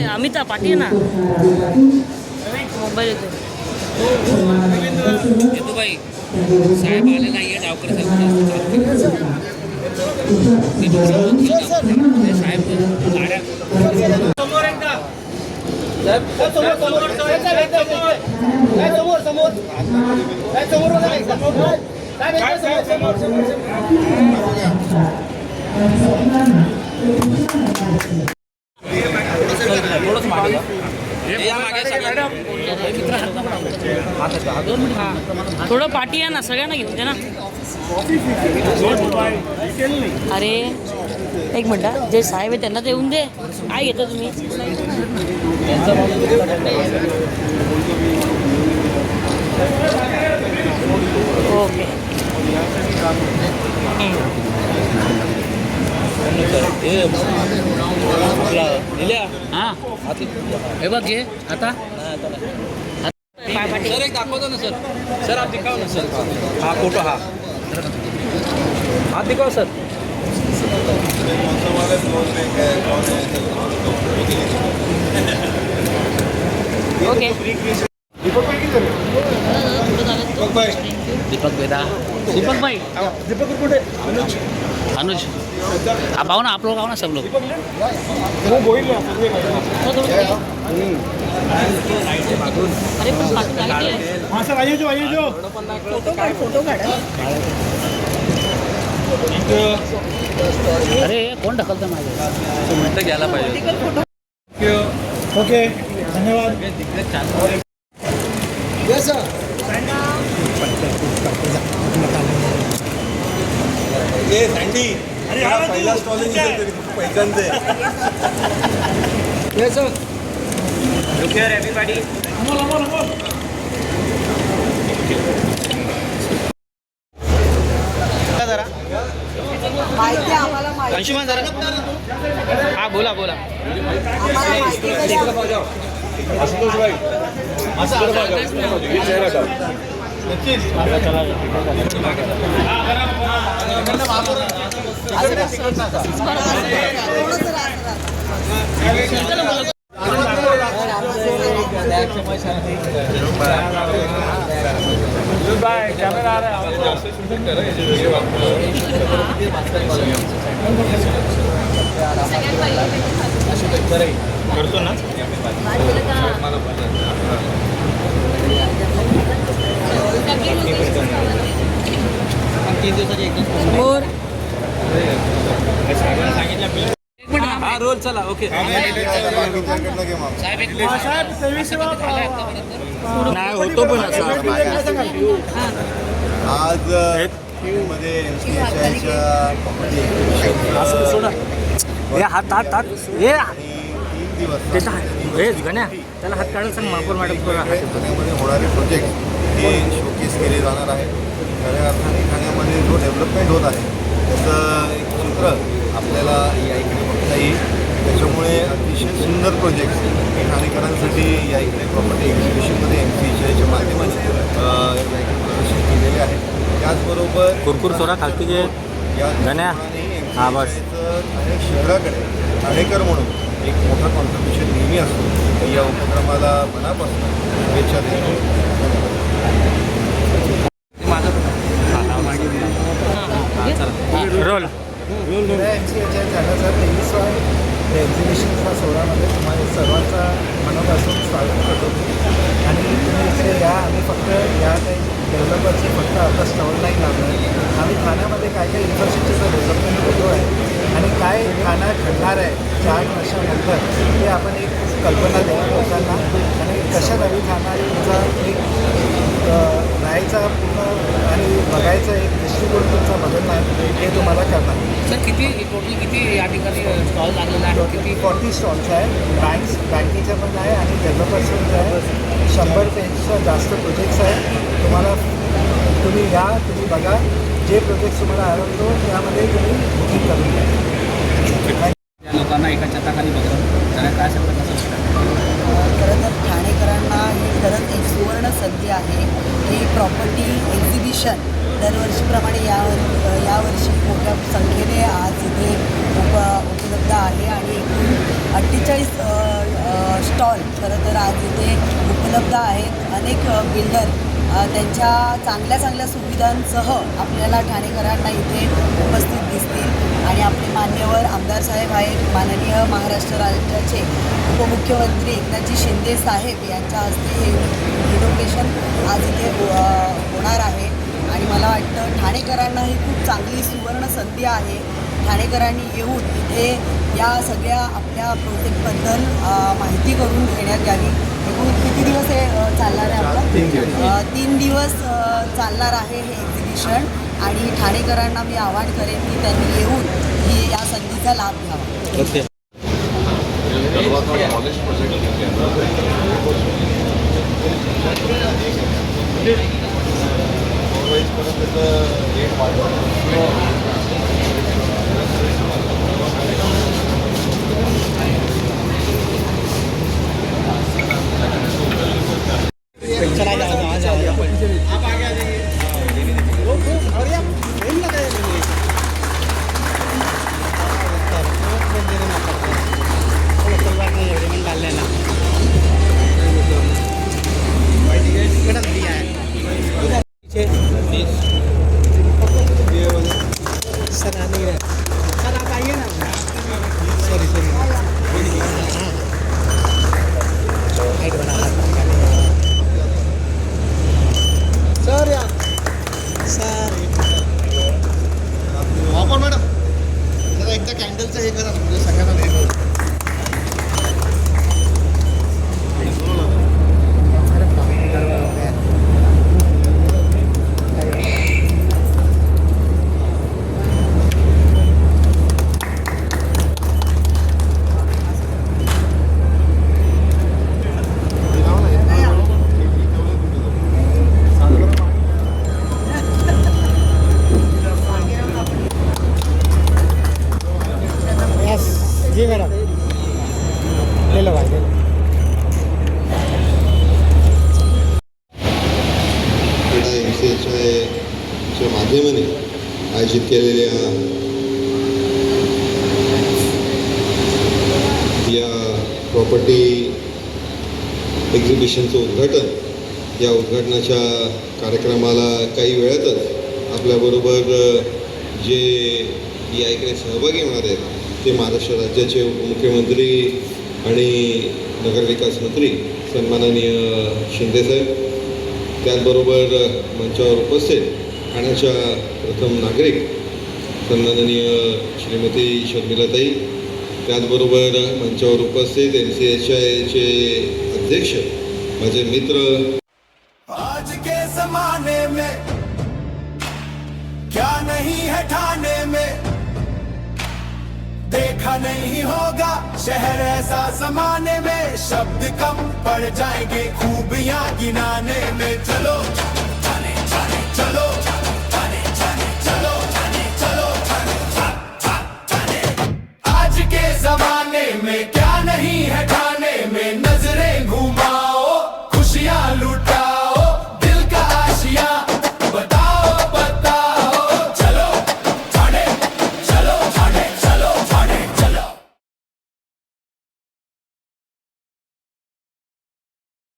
अमिता पाटील ना मोबाईल येतो बाई साहेब आले नाही आहे डावकर साहेब गाड्या समोर एकदा थोडं पाठी आहे ना सगळ्यांना घेतले ना. अरे एक मिनटं जे साहेब आहे त्यांना ते येऊन दे. काय घेता तुम्ही? ओके हां हे बघ घे आता सर एक दाखवतो ना सर. सर आप दिखाओ ना सर हा फोटो हा हाथ दिखाओ सर. ओके दीपक बेदा दीपक भाई दीपक कुठे अनुज आप आओ ना. आप लोग आओ ना सब लोग. अरे हाँ सर आइए जो फोटो काढा. अरे कोण ढकलतं माझे मिनटं घ्यायला पाहिजे. ओके धन्यवाद. ये सँडी अरे पहिला स्टॉल पैशांचे yes sir. Look here everybody. जरा माहिती आम्हाला माहिती अंशुमान जरा हा बोला बोला. आशुतोष भाई कॅमेरा आ रहा है करतो ना. हा रोल चला. ओके नाही होतो पण आज मध्ये हात हात हात हे 3 दिवस गण्या त्याला हात काढून सांग महापौर मॅडम ठाण्यामध्ये होणारे प्रोजेक्ट हे शोकेस केले जाणार आहे. खऱ्या अर्थाने ठाण्यामध्ये जो डेव्हलपमेंट होत आहे त्याचं एक चित्र आपल्याला या इकडे बघता येईल. त्याच्यामुळे अतिशय सुंदर प्रोजेक्ट ठाणेकरांसाठी या इकडे प्रॉपर्टी एक्झिबिशनमध्ये MCHच्या माध्यमातून प्रदर्शित केलेले आहे. त्याचबरोबर कुरकुर सोरा खालती जे या गण्या हा बस अनेक शहराकडे ठाणेकर म्हणून एक मोठा कॉन्ट्रिब्युशन नेहमी असतो. या उपक्रमाला मनापासून शुभेच्छा देतो. रोल MCHच्या झाल्याचा 23वा एक्झिबिशनच्या सोहळ्यामध्ये तुम्हाला सर्वांचा मनापासून स्वागत करतो. आणि तुम्ही इकडे या. आम्ही फक्त या काही डेव्हलपरची फक्त आता स्टॉल नाही लावलं. आम्ही ठाण्यामध्ये काय काय इन्फ्रास्ट्रक्चरचं डेव्हलपमेंट होतो आहे आणि काय ठाणा घडणार आहे 4 वर्षानंतर ते आपण एक कल्पना द्या लोकांना. आणि कशा नवीन ठाण्याचा एक राहायचा पूर्ण आणि बघायचा एक दृष्टिकोन तुमचा बदलणार हे तुम्हाला करणार. सर किती टोटल किती या ठिकाणी स्टॉल लागलेला आहे? किती 40 स्टॉल्स आहे. बँकेच्या पण आहे आणि डेव्हलपर्सचं आहे. 100पेक्षा जास्त प्रोजेक्ट्स आहे. तुम्ही या तुम्ही बघा जे प्रोजेक्ट्स तुम्हाला आवडतो त्यामध्ये तुम्ही बुकिंग करून घ्या. मुलांना एका छताखाली बघून जरा काय सांगतात कसं वाटतं? खरं तर ठाणेकरांना ही खरंच एक सुवर्ण संधी आहे. हे प्रॉपर्टी एक्झिबिशन दरवर्षीप्रमाणे यावर्षी मोठ्या संख्येने आज इथे उपलब्ध आहे आणि एकूण 48 स्टॉल खरं तर आज इथे उपलब्ध आहेत. अनेक बिल्डर त्यांच्या चांगल्या सुविधांसह आपल्याला ठाणेकरांना इथे उपस्थित दिसतील आणि आपले मान्यवर आमदार साहेब आहेत, माननीय महाराष्ट्र राज्याचे उपमुख्यमंत्री एकनाथजी शिंदे साहेब यांच्या हस्ते हे इनॉग्रेशन आज इथे होणार आहे आणि मला वाटतं ठाणेकरांना ही खूप चांगली सुवर्ण संधी आहे. ठाणेकरांनी येऊन इथे या सगळ्या आपल्या प्रोजेक्टबद्दल माहिती करून घेण्यात यावी. एकूण किती दिवस हे चालणार आहे आपलं? 3 दिवस चालणार आहे हे एक्झिबिशन आणि ठाणेकरांना मी आवाहन करेन की त्यांनी येऊन ही या संधीचा लाभ घ्यावा. ओके. सर आप आइए ना. सॉरी हाइट बना सर यार सर आपण मॅडम जरा एकदा कॅन्डलचं हे करा म्हणजे सगळ्यांना हे करू. जी मैडम ले लो भाई. क्रीडा MCHच्या माध्यमाने आयोजित केलेल्या या प्रॉपर्टी एक्झिबिशनचं उद्घाटन, या उद्घाटनाच्या कार्यक्रमाला काही वेळातच आपल्याबरोबर जे या इकडे सहभागी होणार आहेत ते महाराष्ट्र राज्याचे उपमुख्यमंत्री आणि नगरविकास मंत्री सन्माननीय शिंदेसाहेब, त्याचबरोबर मंचावर उपस्थित ठाण्याच्या प्रथम नागरिक सन्माननीय श्रीमती शर्मिलाताई, त्याचबरोबर मंचावर उपस्थित MCHचे अध्यक्ष माझे मित्र. आज के जमाने में क्या नहीं है ठाणे में, देखा नहीं होगा शहर ऐसा जमाने में. शब्द कम पड़ जाएंगे खूबियां गिनाने में. चलो ठाणे ठाणे चलो ठाणे ठाणे चलो ठाणे चलो ठाणे ठाणे. आज के जमाने में